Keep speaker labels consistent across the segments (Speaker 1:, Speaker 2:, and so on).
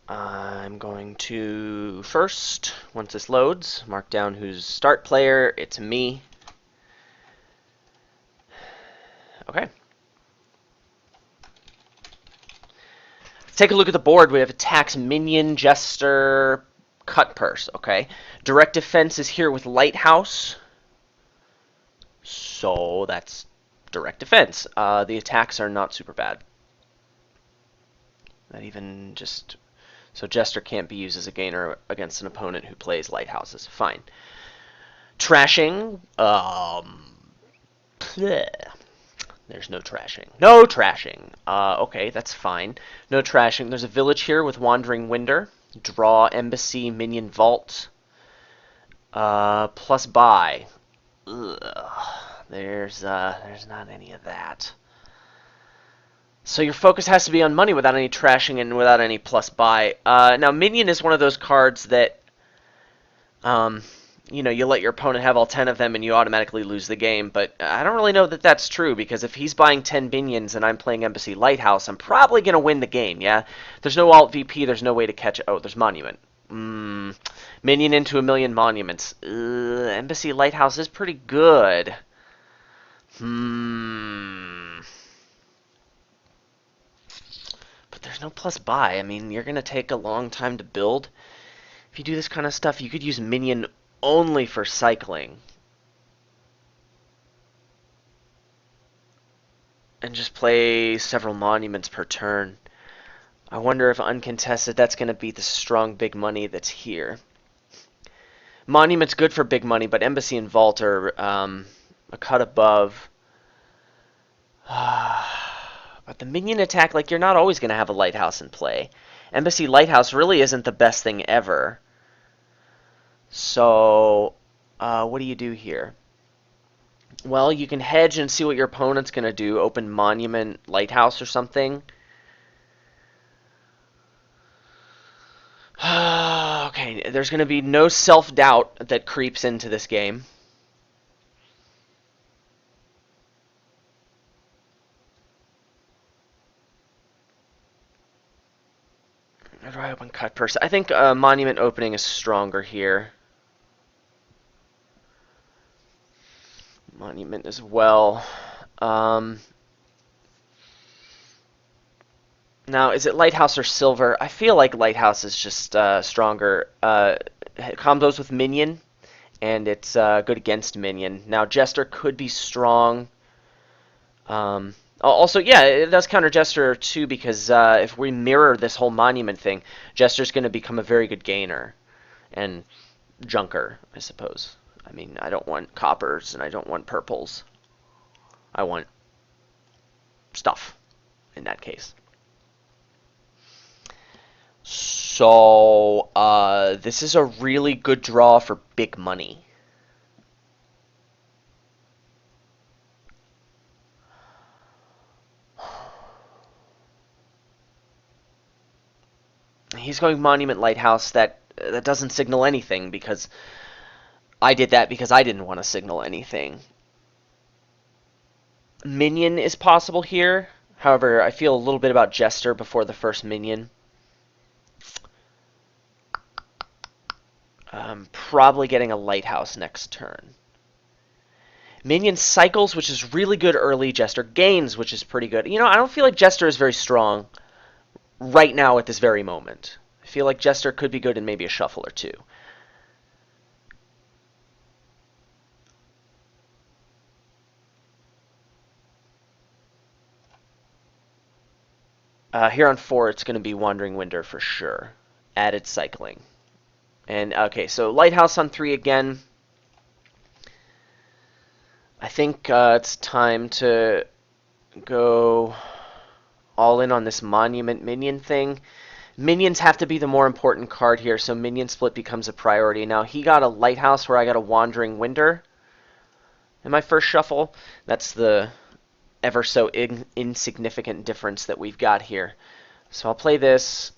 Speaker 1: I'm going to first, once this loads, mark down who's start player. It's me. Okay. Let's take a look at the board. We have attacks, minion, jester, cut purse. Okay. Direct defense is here with lighthouse. So that's direct defense. The attacks are not super bad. Not even just... So Jester can't be used as a gainer against an opponent who plays lighthouses. Fine. Trashing. There's no trashing. No trashing. Okay, that's fine. No trashing. There's a village here with Wandering Winder. Draw, Embassy, Minion Vault. Plus buy. Ugh. There's not any of that. So your focus has to be on money without any trashing and without any plus buy. Now, Minion is one of those cards that, you know, you let your opponent have all 10 of them and you automatically lose the game. But I don't really know that that's true, because if he's buying 10 minions and I'm playing Embassy Lighthouse, I'm probably going to win the game, yeah? There's no alt VP, there's no way to catch it. Oh, there's Monument. Minion into a million monuments. Embassy Lighthouse is pretty good. But there's no plus buy. I mean, you're going to take a long time to build. If you do this kind of stuff, you could use minion only for cycling. And just play several monuments per turn. I wonder if uncontested, that's going to beat the strong big money that's here. Monument's good for big money, but Embassy and Vault are a cut above. But the minion attack, like, you're not always going to have a lighthouse in play. Embassy Lighthouse really isn't the best thing ever. So, what do you do here? Well, you can hedge and see what your opponent's going to do. Open Monument Lighthouse or something. Okay, there's going to be no self-doubt that creeps into this game. How do I open cut purse? I think Monument opening is stronger here. Monument as well. Now, is it Lighthouse or Silver? I feel like Lighthouse is just stronger. Combos with Minion, and it's good against Minion. Now, Jester could be strong. Also, yeah, it does counter Jester too, because if we mirror this whole Monument thing, Jester's going to become a very good gainer. And Junker, I suppose. I mean, I don't want coppers, and I don't want purples. I want stuff, in that case. So, this is a really good draw for big money. He's going Monument Lighthouse. That doesn't signal anything, because I did that because I didn't want to signal anything. Minion is possible here. However, I feel a little bit about Jester before the first Minion. Probably getting a Lighthouse next turn. Minion cycles, which is really good early. Jester gains, which is pretty good. You know, I don't feel like Jester is very strong right now at this very moment. I feel like Jester could be good in maybe a shuffle or two. Here on 4, it's going to be Wandering Winder for sure. Added cycling. And, okay, so Lighthouse on 3 again. I think it's time to go all in on this Monument Minion thing. Minions have to be the more important card here, so Minion Split becomes a priority. Now, he got a Lighthouse where I got a Wandering Winder in my first shuffle. That's the ever so insignificant difference that we've got here. So I'll play this,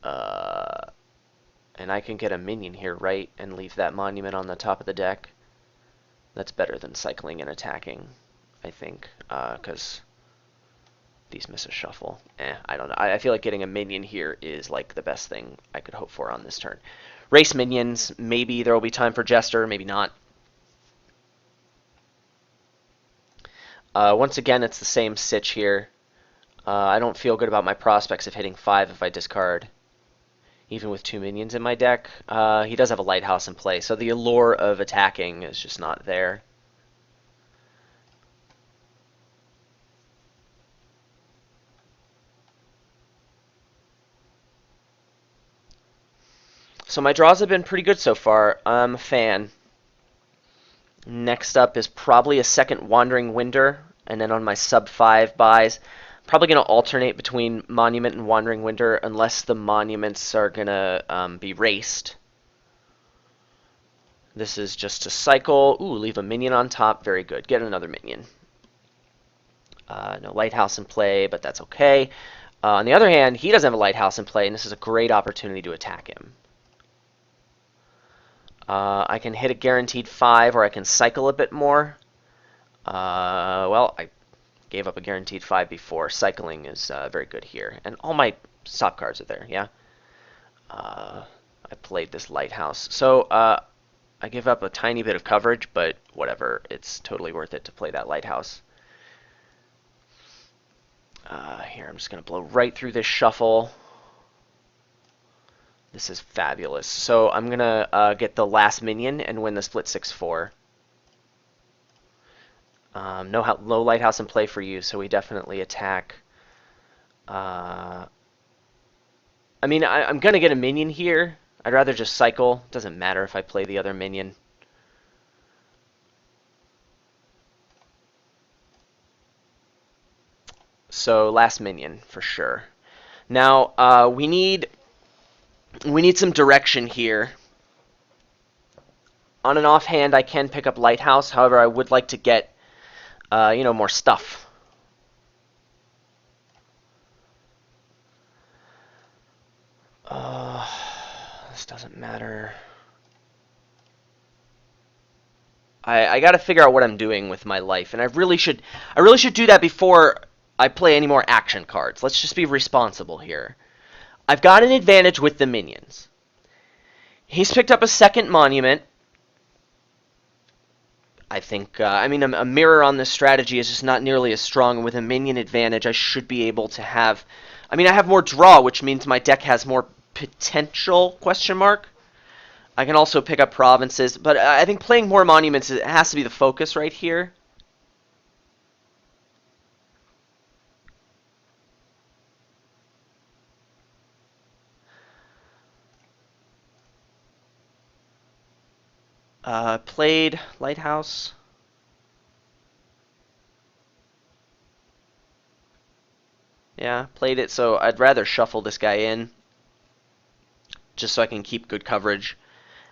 Speaker 1: and I can get a minion here, right, and leave that Monument on the top of the deck. That's better than cycling and attacking, I think, because These miss a shuffle. I don't know. I feel like getting a minion here is like the best thing I could hope for on this turn. Race minions. Maybe there will be time for Jester. Maybe not. Once again, it's the same sitch here. I don't feel good about my prospects of hitting 5 if I discard, even with 2 minions in my deck. He does have a Lighthouse in play, so the allure of attacking is just not there. So my draws have been pretty good so far. I'm a fan. Next up is probably a second Wandering Winder, and then on my sub 5 buys, probably going to alternate between Monument and Wandering Winder unless the monuments are going to be raced. This is just a cycle. Ooh, leave a minion on top. Very good. Get another minion. No Lighthouse in play, but that's okay. On the other hand, he doesn't have a Lighthouse in play, and this is a great opportunity to attack him. I can hit a guaranteed 5, or I can cycle a bit more. Well, I gave up a guaranteed 5 before. Cycling is very good here. And all my stop cards are there, yeah? I played this Lighthouse. So I give up a tiny bit of coverage, but whatever. It's totally worth it to play that Lighthouse. Here, I'm just going to blow right through this shuffle. This is fabulous. So I'm going to get the last minion and win the split 6-4. No Lighthouse in play for you, so we definitely attack. I mean, I'm going to get a minion here. I'd rather just cycle. Doesn't matter if I play the other minion. So last minion for sure. Now we need some direction here. On an offhand, I can pick up Lighthouse. However, I would like to get more stuff. This doesn't matter. I got to figure out what I'm doing with my life, and I really should do that before I play any more action cards. Let's just be responsible here. I've got an advantage with the minions. He's picked up a second monument. I think, I mean, a mirror on this strategy is just not nearly as strong. And with a minion advantage, I should be able to have... I mean, I have more draw, which means my deck has more potential, question mark. I can also pick up provinces, but I think playing more monuments has to be the focus right here. Played Lighthouse. Yeah, played it, so I'd rather shuffle this guy in just so I can keep good coverage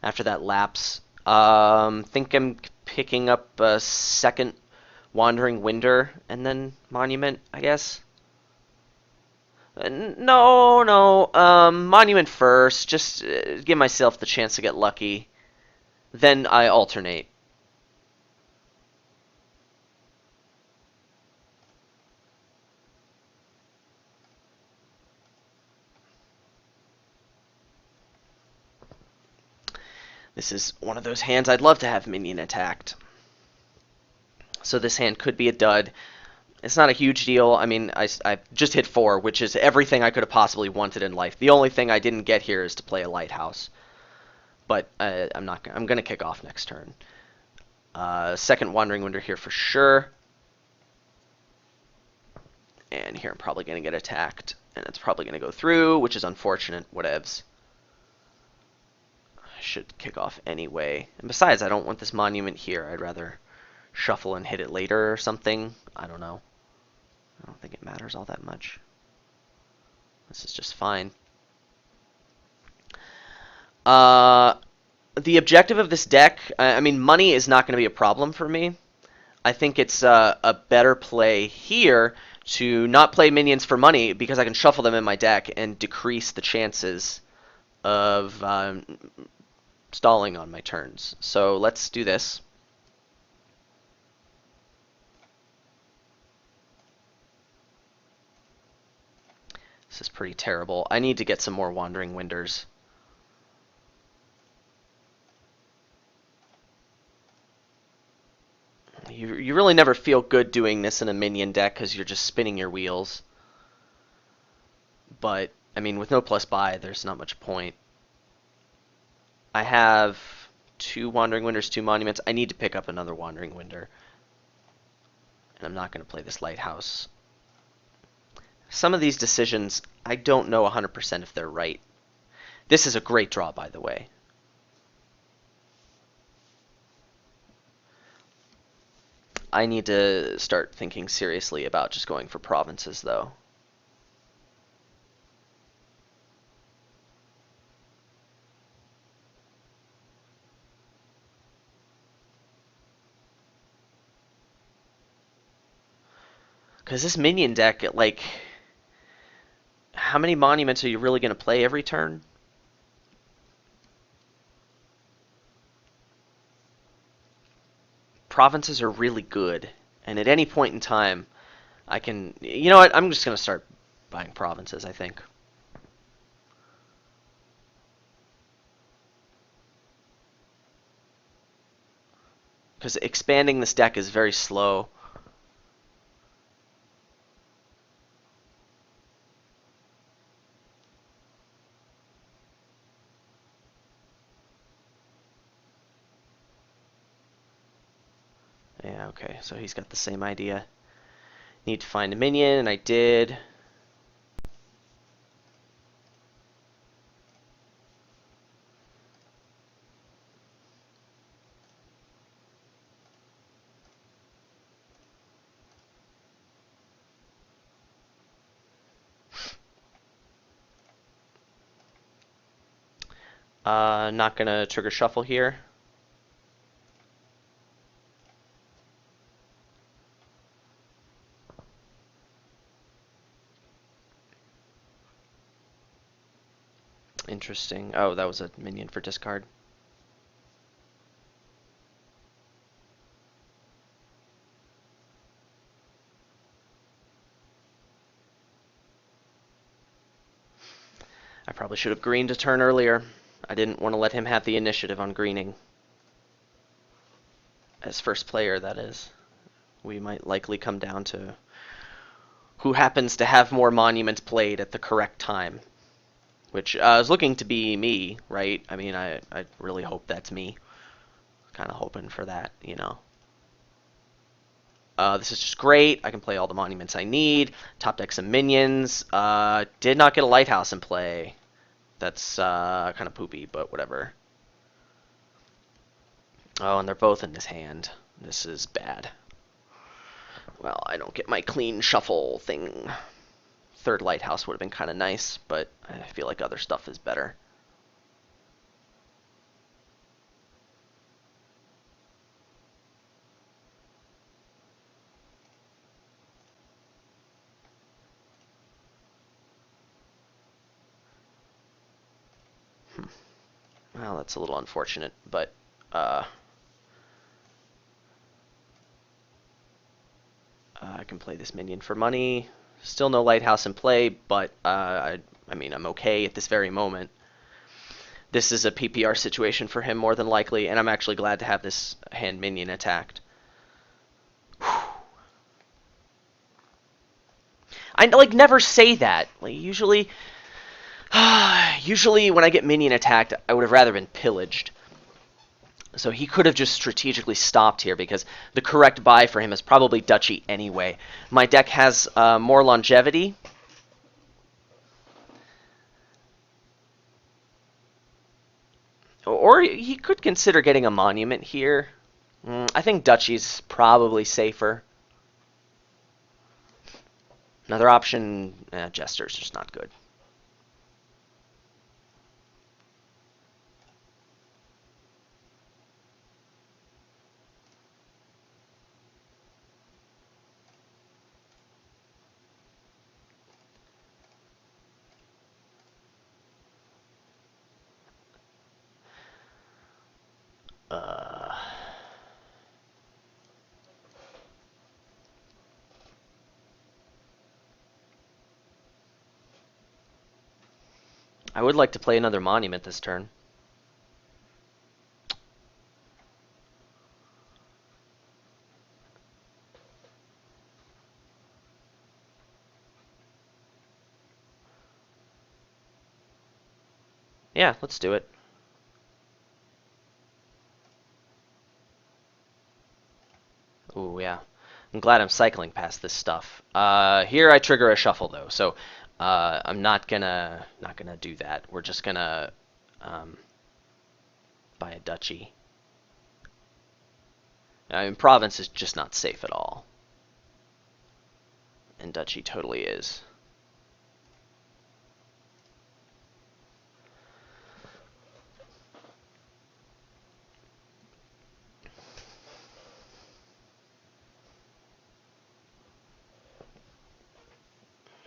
Speaker 1: after that lapse. Think I'm picking up a second Wandering Winder and then Monument, I guess. No. Monument first. Just give myself the chance to get lucky. Then I alternate. This is one of those hands I'd love to have minion attacked. So this hand could be a dud. It's not a huge deal. I mean, I just hit 4, which is everything I could have possibly wanted in life. The only thing I didn't get here is to play a Lighthouse. But I'm going to kick off next turn. Second Wandering Winder here for sure. And here I'm probably going to get attacked. And it's probably going to go through, which is unfortunate. Whatevs. I should kick off anyway. And besides, I don't want this monument here. I'd rather shuffle and hit it later or something. I don't know. I don't think it matters all that much. This is just fine. The objective of this deck, I mean, money is not going to be a problem for me. I think it's a better play here to not play minions for money because I can shuffle them in my deck and decrease the chances of stalling on my turns. So let's do this. This is pretty terrible. I need to get some more Wandering Winders. You really never feel good doing this in a minion deck because you're just spinning your wheels. But, I mean, with no plus buy, there's not much point. I have 2 Wandering Winders, 2 Monuments. I need to pick up another Wandering Winder. And I'm not going to play this Lighthouse. Some of these decisions, I don't know 100% if they're right. This is a great draw, by the way. I need to start thinking seriously about just going for provinces, though. Because this minion deck, like, how many monuments are you really going to play every turn? Provinces are really good, and at any point in time, I can... You know what? I'm just going to start buying provinces, I think. Because expanding this deck is very slow. Yeah, okay, so he's got the same idea. Need to find a minion, and I did. Not gonna trigger shuffle here. Interesting. Oh, that was a minion for discard. I probably should have greened a turn earlier. I didn't want to let him have the initiative on greening. As first player, that is. We might likely come down to who happens to have more monuments played at the correct time. Which is looking to be me, right? I mean, I really hope that's me. Kind of hoping for that, you know. This is just great. I can play all the monuments I need. Top deck some minions. Did not get a lighthouse in play. That's kind of poopy, but whatever. Oh, and they're both in his hand. This is bad. Well, I don't get my clean shuffle thing. Third lighthouse would have been kind of nice, but I feel like other stuff is better. Well, that's a little unfortunate, but I can play this minion for money. Still no lighthouse in play, but I mean, I'm okay at this very moment. This is a PPR situation for him more than likely, and I'm actually glad to have this hand minion attacked. I like never say that. Like usually, usually when I get minion attacked, I would have rather been pillaged. So he could have just strategically stopped here because the correct buy for him is probably Duchy anyway. My deck has more longevity. Or he could consider getting a monument here. I think Duchy's probably safer. Another option, Jester's just not good. Uh, I would like to play another monument this turn. Yeah, let's do it. Ooh, yeah. I'm glad I'm cycling past this stuff. Here I trigger a shuffle though, so I'm not gonna do that. We're just gonna um, buy a duchy. I mean, province is just not safe at all, and duchy totally is.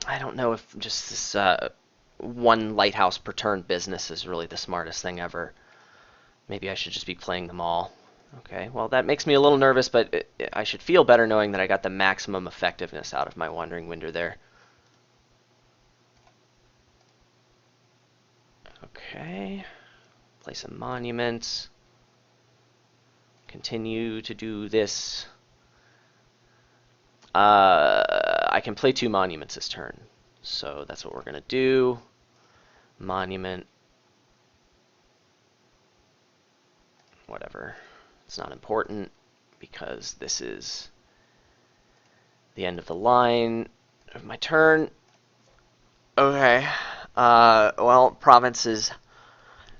Speaker 1: I don't know if just this one lighthouse per turn business is really the smartest thing ever. Maybe I should just be playing them all. Okay, well that makes me a little nervous, but I should feel better knowing that I got the maximum effectiveness out of my Wandering Winder there. Okay, play some monuments. Continue to do this. I can play 2 monuments this turn, so that's what we're gonna do. Monument. Whatever. It's not important because this is the end of the line of my turn. Okay. Well, province is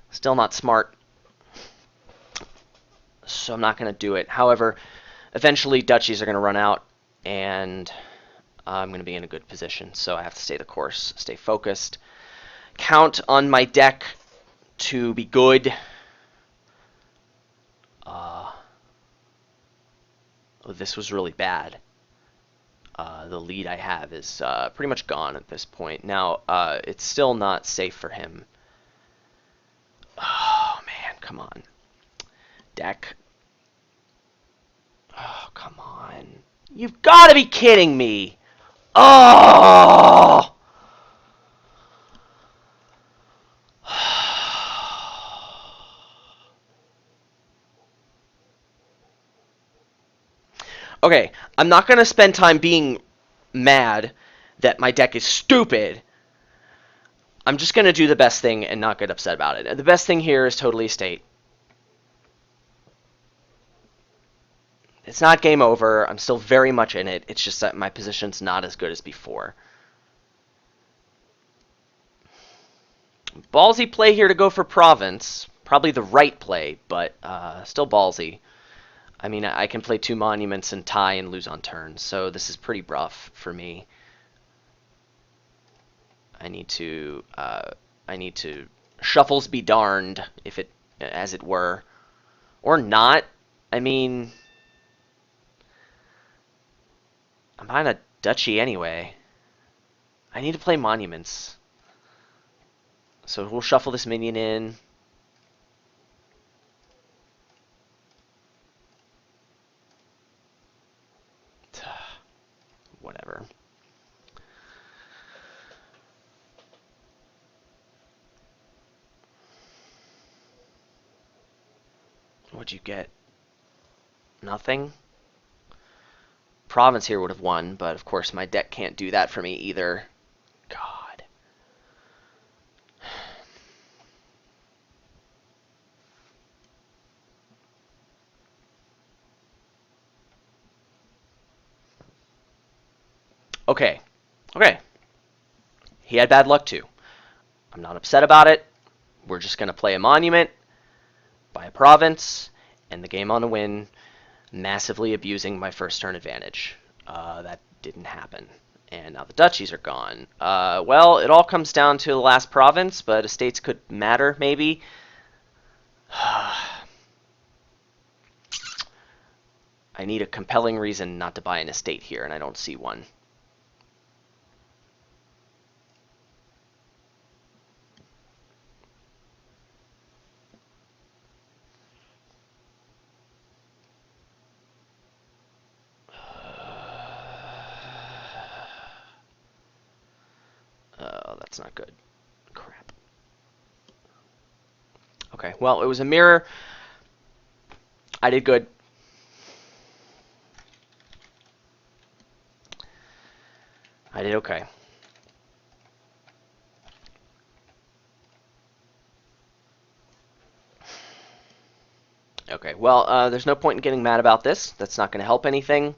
Speaker 1: still not smart, so I'm not going to do it. However, eventually duchies are going to run out, and I'm going to be in a good position, so I have to stay the course, stay focused. Count on my deck to be good. This was really bad. The lead I have is pretty much gone at this point. Now, it's still not safe for him. Oh, man, come on. Deck. Oh, come on. You've got to be kidding me. Oh! Okay, I'm not going to spend time being mad that my deck is stupid. I'm just going to do the best thing and not get upset about it. And the best thing here is totally estate. It's not game over. I'm still very much in it. It's just that my position's not as good as before. Ballsy play here to go for province. Probably the right play, but still ballsy. I mean, I can play 2 monuments and tie and lose on turn, so this is pretty rough for me. I need to shuffles be darned, if it, as it were, or not. I mean, I'm buying a duchy anyway. I need to play monuments, so we'll shuffle this minion in. Whatever. What'd you get? Nothing? Province here would have won, but of course my deck can't do that for me either. God. Okay. Okay. He had bad luck too. I'm not upset about it. We're just going to play a monument, buy a province, and the game on a win, massively abusing my first turn advantage. That didn't happen. And now the duchies are gone. Well, it all comes down to the last province, but estates could matter, maybe. I need a compelling reason not to buy an estate here, and I don't see one. Oh, that's not good. Crap. Okay, well, it was a mirror. I did good. I did okay. Okay, well, there's no point in getting mad about this. That's not going to help anything.